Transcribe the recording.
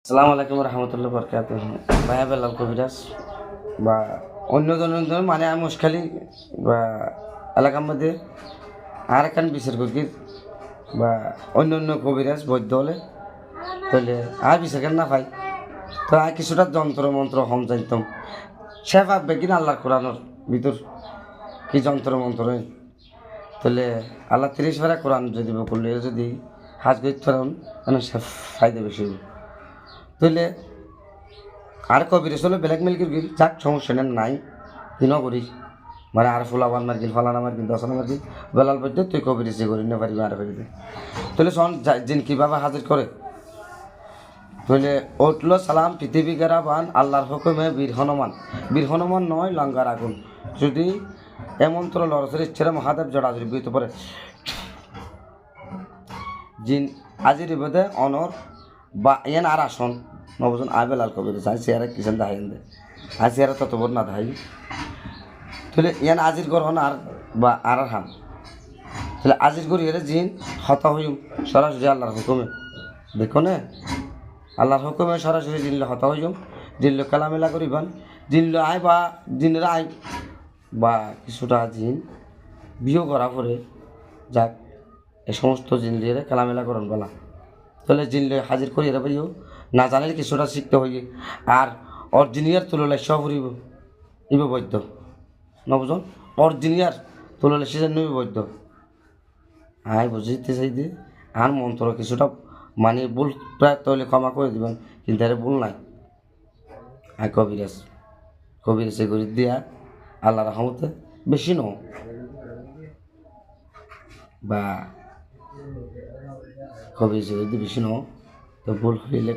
আসসালামু আলাইকুম রহমতুল্লাহ বরকাত। ভাইয়া বেলাল কবিরাজ বা অন্য ধরনের মানে আমি মুশখালি বা এলাকার মধ্যে আর একখান বিচার করি বা অন্য অন্য কবিরাজ বৈদ্য হলে তাহলে আর বিচার কেন না পাই তো আর কিছুটা যন্ত্র মন্ত্র হম জানতাম সে ভাববে কিনা আল্লাহর কোরআনের ভিতর কি যন্ত্র মন্ত্র তাহলে আল্লাহ 30 পারা কোরআন যদি করলে যদি হাজ করতে পারেন সে ফায়দা বেশি হবে। তাহলে আর কবির চলো বেলেগ মিল গিল যাক সমস্যা নেন নাই কিনো করিস মানে আর ফুলাবান মার্কিল ফালানা মার্কিল দশনা মার্কিল বেলাল পর্যন্ত তুই কবির সে করি না পারিবি আর করি তাহলে শোন যিন কীভাবে হাজির করে তাহলে উঠল সালাম পৃথিবী গেরা বান আল্লাহর হুকুমে বীর হনুমান নয় লাঙ্গার আগুন যদি এমন্ত্র লড়সের ইচ্ছেরা মহাদেব জড়া যদি বুঝতে পারে জিন আজির বোধে অনর বা এন আর আসন নবজন আবেলাল কবির চাই চেয়ারে কিষেন দাহাইন দে আর চেয়ারে তত বড় না দাহাই তাহলে ইয়ান আজির গ্রহণ আর বা আর হাম তাহলে আজির গড়ি এর জিন হতা হইম সরাসরি আল্লাহর হুকুমে দেখো না আল্লাহর হুকুমে সরাসরি জিনলে হতা হইম জিনলে খেলামেলা করিবান জিনলে আয় বা জিনের আয় বা কিছুটা জিন বিয়ে করা পরে যাক এই সমস্ত জিন দিয়ে খেলামেলা করেন বলা তাহলে জিনলে হাজির করি এরা পাইও না জানিলে কিছুটা শিখতে হইয়ে আর অরিজিনিয়ার তুলনায় সব হইব ইব বৈদ্য নবজন অরিজিনিয়ার তুলনায় সে নবী বৈদ্য আয় বুঝিতে চাই দিয়ে আর মন্ত্র কিছুটা মানে ভুল প্রায় তাহলে ক্ষমা করে দিবেন কিন্তু আরে ভুল নাই আয় কবিরাজে করে দিয়া আল্লাহ রহমতে বেশি ন বা কবিরাজে যদি বেশি ন তো ভুল হইলে